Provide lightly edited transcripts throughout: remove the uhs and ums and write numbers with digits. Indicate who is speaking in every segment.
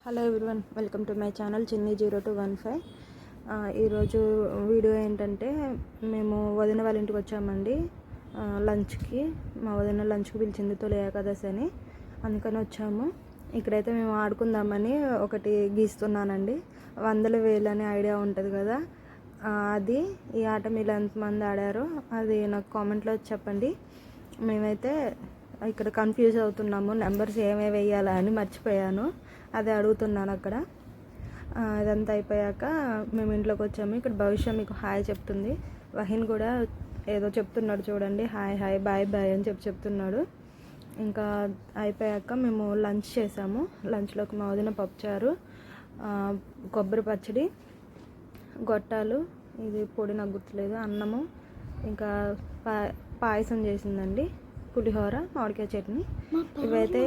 Speaker 1: Hello everyone, welcome to my channel చిన్ని 0215. ఈరోజు video ఏంటంటే మేము వదిన వాళ్ళ ఇంటికి వచ్చామండి లంచ్కి. మా వదిన లంచ్కి పిలిచింది తొలి ఏకాదశి అని, అందుకని వచ్చాము. ఇక్కడైతే మేము ఆడుకుందామని ఒకటి గీస్తున్నానండి. 100,000 అనే ఐడియా ఉంటుంది కదా, అది ఈ ఆట మీరు ఎంతమంది ఆడారో అది నాకు కామెంట్లో చెప్పండి. మేమైతే ఇక్కడ కన్ఫ్యూజ్ అవుతున్నాము, నెంబర్స్ ఏమేమి వేయాలా అని మర్చిపోయాను, అదే అడుగుతున్నాను అక్కడ. ఇదంతా అయిపోయాక మేము ఇంట్లోకి వచ్చాము. ఇక్కడ భవిష్య మీకు హాయ్ చెప్తుంది, వహీన్ కూడా ఏదో చెప్తున్నాడు చూడండి, హాయ్ హాయ్ బాయ్ బాయ్ అని చెప్తున్నాడు. ఇంకా అయిపోయాక మేము లంచ్ చేసాము. లంచ్లోకి మా వదిన పప్పుచారు, కొబ్బరి పచ్చడి, గొట్టాలు, ఇది పొడి నాకు గుర్తులేదు, అన్నము, ఇంకా పాయసం చేసిందండి, పులిహోర, మామిడికాయ చట్నీ. ఇవైతే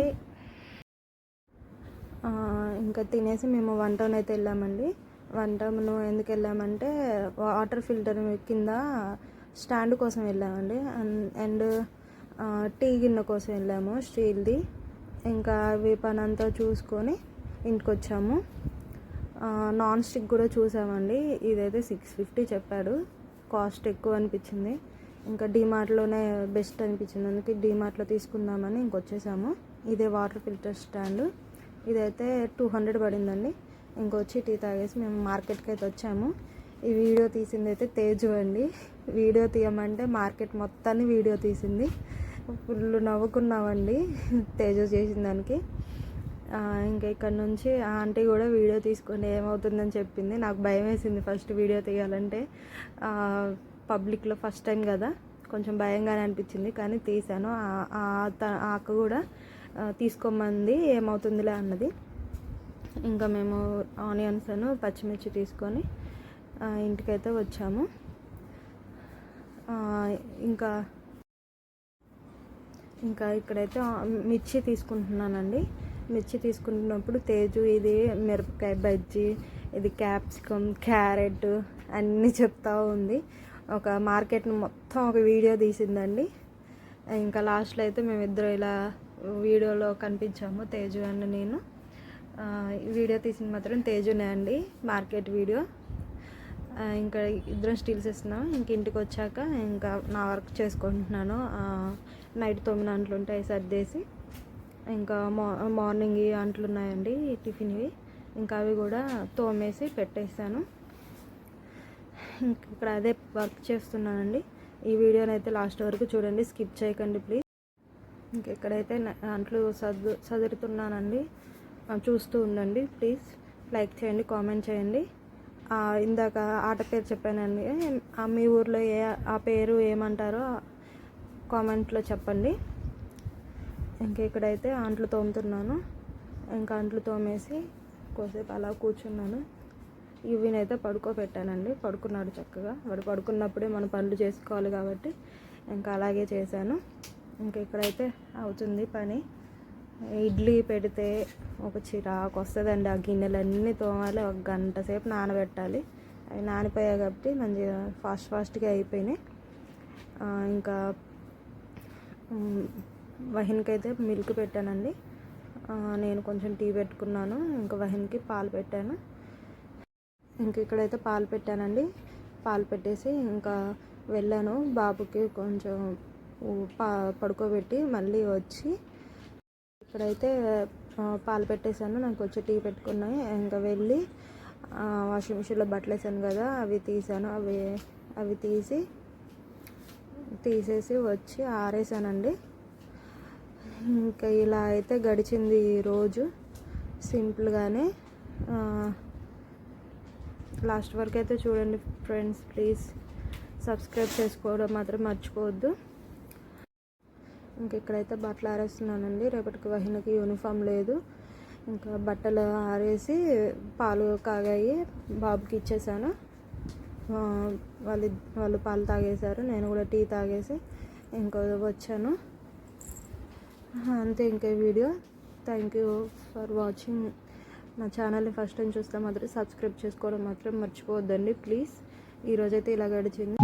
Speaker 1: ఇంకా తినేసి మేము వన్ టౌన్ అయితే వెళ్ళామండి. వన్ టౌన్ ఎందుకు వెళ్ళామంటే వాటర్ ఫిల్టర్ కింద స్టాండ్ కోసం వెళ్ళామండి, అండ్ టీ గిన్నె కోసం వెళ్ళాము స్టీల్ది. ఇంకా అవి పని అంతా చూసుకొని ఇంటికి వచ్చాము. నాన్ స్టిక్ కూడా చూసామండి, ఇదైతే 650 చెప్పాడు, కాస్ట్ ఎక్కువ అనిపించింది. ఇంకా డీమార్ట్లోనే బెస్ట్ అనిపించింది, అందుకే డీమార్ట్లో తీసుకుందామని ఇంకొచ్చేసాము. ఇదే వాటర్ ఫిల్టర్ స్టాండ్, ఇదైతే 200 పడిందండి. ఇంకొచ్చి టీ తాగేసి మేము మార్కెట్కి అయితే వచ్చాము. ఈ వీడియో తీసింది అయితే తేజు అండి. వీడియో తీయమంటే మార్కెట్ మొత్తాన్ని వీడియో తీసింది. ఫుల్ నవ్వుకున్నామండి తేజు చేసిన దానికి. ఇంకా ఇక్కడ నుంచి ఆంటీ కూడా వీడియో తీసుకొని ఏమవుతుందని చెప్పింది. నాకు భయం వేసింది ఫస్ట్ వీడియో తీయాలంటే, పబ్లిక్లో ఫస్ట్ టైం కదా, కొంచెం భయంగానే అనిపించింది, కానీ తీసాను. ఆ అక్క కూడా తీసుకోమంది, ఏమవుతుందిలే అన్నది. ఇంకా మేము ఆనియన్స్ పచ్చిమిర్చి తీసుకొని ఇంటికైతే వచ్చాము. ఇంకా ఇక్కడైతే మిర్చి తీసుకుంటున్నానండి. మిర్చి తీసుకుంటున్నప్పుడు తేజు ఇది మిరపకాయ బజ్జీ, ఇది క్యాప్సికమ్, క్యారెట్ అన్నీ చెప్తా ఉంది. ఒక మార్కెట్ని మొత్తం ఒక వీడియో తీసిందండి. ఇంకా లాస్ట్లో అయితే మేమిద్దరం ఇలా వీడియోలో కనిపించాము, తేజు అండ్ నేను. వీడియో తీసింది మాత్రం తేజునే అండి, మార్కెట్ వీడియో. ఇంకా ఇద్దరం స్టిల్స్ ఇస్తున్నాం. ఇంక ఇంటికి వచ్చాక ఇంకా నా వర్క్ చేసుకుంటున్నాను. నైట్ 9 అంట్లు ఉంటాయి సర్దేసి, ఇంకా మార్నింగ్ అంట్లు ఉన్నాయండి టిఫిన్వి, ఇంకా అవి కూడా తోమేసి పెట్టేసాను. ఇక్కడ అదే వర్క్ చేస్తున్నానండి. ఈ వీడియోని అయితే లాస్ట్ వరకు చూడండి, స్కిప్ చేయకండి ప్లీజ్. ఇంకెక్కడైతే అంట్లు సదురుతున్నానండి, చూస్తూ ఉండండి ప్లీజ్. లైక్ చేయండి, కామెంట్ చేయండి. ఇందాక ఆట పేరు చెప్పానండి, మీ ఊర్లో ఆ పేరు ఏమంటారో కామెంట్లో చెప్పండి. ఇక్కడైతే అంట్లు తోముతున్నాను. ఇంకా అంట్లు తోమేసి కోసేపు అలా కూర్చున్నాను. ఇవినైతే పడుకోబెట్టానండి, పడుకున్నాడు చక్కగా. వాడు పడుకున్నప్పుడే మనం పనులు చేసుకోవాలి కాబట్టి ఇంకా అలాగే చేశాను. ఇంకా ఇక్కడైతే అవుతుంది పని. ఇడ్లీ పెడితే ఒక చిరాకు వస్తుందండి, ఆ గిన్నెలన్నీ తోమాలి, 1 గంట సేపు నానబెట్టాలి. అవి నానిపోయాయి కాబట్టి మంచిగా ఫాస్ట్గా అయిపోయినాయి. ఇంకా వహీన్కి అయితే మిల్క్ పెట్టానండి, నేను కొంచెం టీ పెట్టుకున్నాను. ఇంకా వహీన్కి పాలు పెట్టాను. ఇంక ఇక్కడైతే పాలు పెట్టానండి. పాలు పెట్టేసి ఇంకా వెళ్ళాను, బాబుకి కొంచెం పడుకోబెట్టి మళ్ళీ వచ్చి ఇక్కడైతే పాలు పెట్టేశాను. నాకు వచ్చి టీ పెట్టుకున్నాయి. ఇంకా వెళ్ళి వాషింగ్ మిషన్లో బట్టలు వేసాను కదా, అవి తీసాను. అవి తీసేసి వచ్చి ఆరేసానండి. ఇంకా ఇలా అయితే గడిచింది ఈరోజు సింపుల్గానే. లాస్ట్ వరకు అయితే చూడండి ఫ్రెండ్స్, ప్లీజ్ సబ్స్క్రైబ్ చేసుకోవడం మాత్రం మర్చిపోవద్దు. ఇంక ఇక్కడైతే బట్టలు ఆరేస్తున్నానండి, రేపటికి వహీన్కి యూనిఫామ్ లేదు. ఇంకా బట్టలు ఆరేసి పాలు కాగాయి, బాబుకి ఇచ్చేసాను. వాళ్ళు పాలు తాగేశారు, నేను కూడా టీ తాగేసి ఇంకా వచ్చాను. అంతే ఇంకా video. Thank you for watching. నా ఛానల్ని ఫస్ట్ టైం చూస్తే మాత్రం సబ్స్క్రైబ్ చేసుకోవడం మాత్రం మర్చిపోవద్దండి ప్లీజ్. ఈరోజైతే ఇలా గడిచింది.